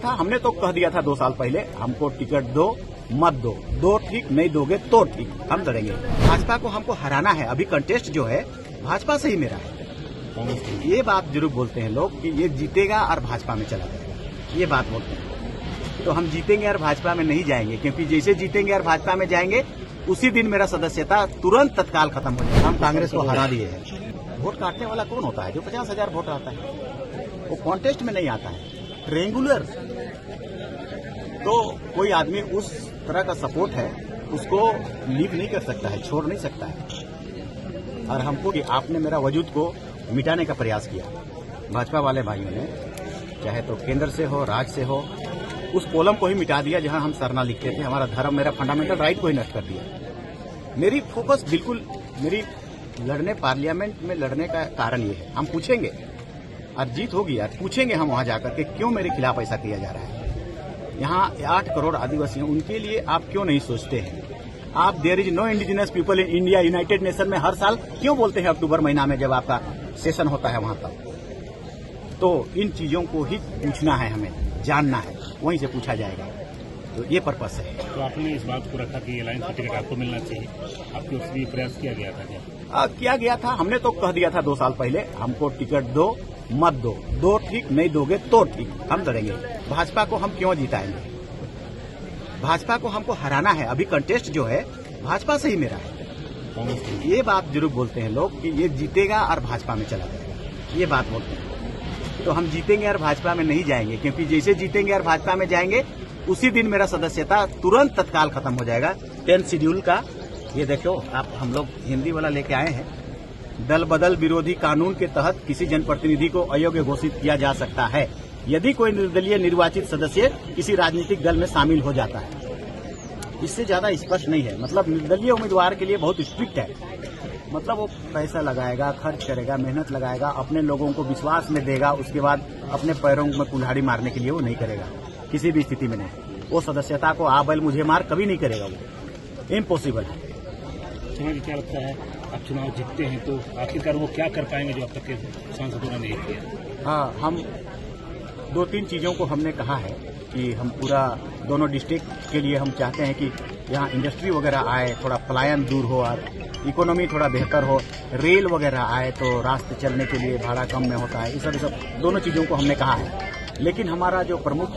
था। हमने तो कह दिया था 2 साल पहले, हमको टिकट दो मत दो, दो ठीक नहीं दोगे तो ठीक, हम लड़ेंगे। भाजपा को हमको हराना है। अभी कंटेस्ट जो है भाजपा से ही मेरा है। ये बात जरूर बोलते हैं लोग कि ये जीतेगा और भाजपा में चला जाएगा, ये बात बोलते हैं। तो हम जीतेंगे और भाजपा में नहीं जाएंगे, क्योंकि जैसे जीतेंगे और भाजपा में जाएंगे उसी दिन मेरा सदस्यता तुरंत तत्काल खत्म हो जाएगा। हम कांग्रेस को हरा दिए हैं। वोट काटने वाला कौन होता है? जो 50,000 वोट आता है, वो कॉन्टेस्ट में नहीं आता है, रेगुलर। तो कोई आदमी उस तरह का सपोर्ट है, उसको लीव नहीं कर सकता है, छोड़ नहीं सकता है। और हमको कि आपने मेरा वजूद को मिटाने का प्रयास किया, भाजपा वाले भाइयों ने, चाहे तो केंद्र से हो, राज्य से हो, उस कॉलम को ही मिटा दिया जहां हम सरना लिखते थे। हमारा धर्म, मेरा फंडामेंटल राइट को ही नष्ट कर दिया। मेरी फोकस बिल्कुल, मेरी लड़ने, पार्लियामेंट में लड़ने का कारण ये है। हम पूछेंगे और जीत होगी यार, पूछेंगे हम वहां जाकर के क्यों मेरे खिलाफ ऐसा किया जा रहा है। यहाँ 8 करोड़ आदिवासी हैं, उनके लिए आप क्यों नहीं सोचते हैं? आप there is no indigenous people in India, United Nation में हर साल क्यों बोलते हैं अक्टूबर महीना में जब आपका सेशन होता है वहां तक? तो इन चीजों को ही पूछना है, हमें जानना है, वहीं से पूछा जाएगा। तो ये पर्पस है। तो आपने इस बात को रखा कि अलायंस का टिकट आपको मिलना चाहिए, आपके उसके लिए प्रयास किया गया था क्या? किया गया था। हमने तो कह दिया था 2 साल पहले, हमको टिकट दो मत दो, दो ठीक नहीं दोगे तो ठीक, हम लड़ेंगे। भाजपा को हम क्यों जिताएंगे? भाजपा को हमको हराना है। अभी कंटेस्ट जो है भाजपा से ही मेरा है। ये बात जरूर बोलते हैं लोग कि ये जीतेगा और भाजपा में चला जाएगा, ये बात बोलते हैं। तो हम जीतेंगे और भाजपा में नहीं जाएंगे, क्योंकि जैसे जीतेंगे और भाजपा में जाएंगे उसी दिन मेरा सदस्यता तुरंत तत्काल खत्म हो जाएगा। 10 शेड्यूल का ये देखो आप, हम लोग हिंदी वाला लेके आए हैं। दल बदल विरोधी कानून के तहत किसी जनप्रतिनिधि को अयोग्य घोषित किया जा सकता है यदि कोई निर्दलीय निर्वाचित सदस्य किसी राजनीतिक दल में शामिल हो जाता है। इससे ज्यादा स्पष्ट नहीं है। मतलब निर्दलीय उम्मीदवार के लिए बहुत स्ट्रिक्ट है। मतलब वो पैसा लगाएगा, खर्च करेगा, मेहनत लगाएगा, अपने लोगों को विश्वास में देगा, उसके बाद अपने पैरों में कुल्हाड़ी मारने के लिए वो नहीं करेगा, किसी भी स्थिति में नहीं। वो सदस्यता को आ बैल मुझे मार कभी नहीं करेगा, वो इम्पॉसिबल है। तुम्हें क्या लगता है, आप चुनाव जीतते हैं तो आखिरकार वो क्या कर पाएंगे जो अब तक के सांसदों ने नहीं किया? हाँ, हम 2-3 चीजों को हमने कहा है कि हम पूरा दोनों डिस्ट्रिक्ट के लिए हम चाहते हैं कि यहाँ इंडस्ट्री वगैरह आए, थोड़ा पलायन दूर हो और इकोनॉमी थोड़ा बेहतर हो, रेल वगैरह आए तो रास्ते चलने के लिए भाड़ा कम में होता है। ये सब दोनों चीजों को हमने कहा है। लेकिन हमारा जो प्रमुख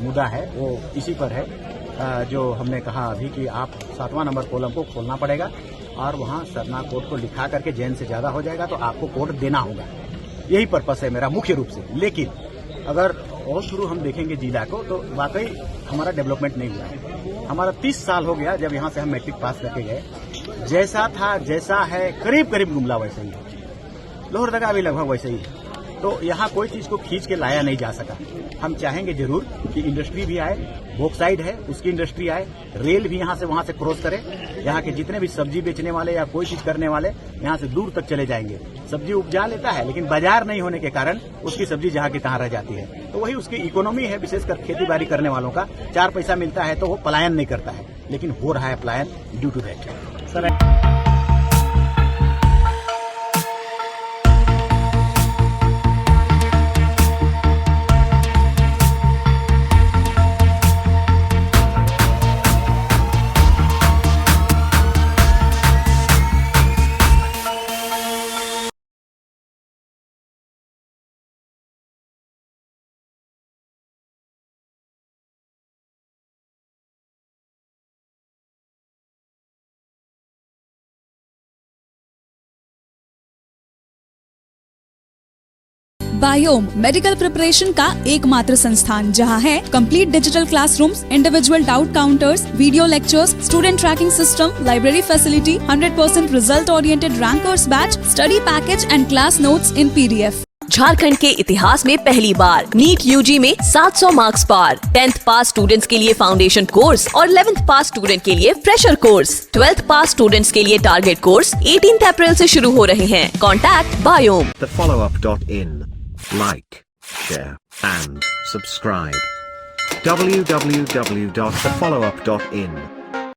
मुद्दा है वो इसी पर है, जो हमने कहा अभी कि आप 7वां नंबर कॉलम को खोलना पड़ेगा और वहाँ सरना कोड को लिखा करके जैन से ज्यादा हो जाएगा तो आपको कोड देना होगा। यही पर्पस है मेरा मुख्य रूप से। लेकिन अगर और शुरू हम देखेंगे जिला को तो वाकई हमारा डेवलपमेंट नहीं हुआ है। हमारा 30 साल हो गया जब यहाँ से हम मैट्रिक पास करके गए। जैसा था, जैसा है, करीब करीब गुमला वैसे ही है, लोहरदगा भी लगभग वैसे ही है। तो यहाँ कोई चीज को खींच के लाया नहीं जा सका। हम चाहेंगे जरूर कि इंडस्ट्री भी आए, बॉक्साइड है उसकी इंडस्ट्री आए, रेल भी यहाँ से वहां से क्रॉस करे। यहाँ के जितने भी सब्जी बेचने वाले या कोई चीज करने वाले यहाँ से दूर तक चले जाएंगे। सब्जी उपजा लेता है लेकिन बाजार नहीं होने के कारण उसकी सब्जी जहाँ की तहाँ रह जाती है। तो वही उसकी इकोनॉमी है, विशेषकर खेती बाड़ी करने वालों का 4 पैसा मिलता है तो वो पलायन नहीं करता है, लेकिन हो रहा है पलायन due to that. Sir biome medical preparation का एकमात्र संस्थान जहां है complete digital classrooms, individual doubt counters, video lectures, student tracking system, library facility, 100% result oriented rankers batch, study package and class notes in PDF। Jharkhand के इतिहास में पहली बार NEET UG में 700 मार्क्स पार। 10th पास स्टूडेंट्स के लिए फाउंडेशन कोर्स और 11th पास student के लिए फ्रेशर कोर्स। 12th पास स्टूडेंट्स के लिए टारगेट कोर्स 18 अप्रैल से शुरू हो रहे हैं। Contact biome. thefollowup.in. Like, share and subscribe. www.thefollowup.in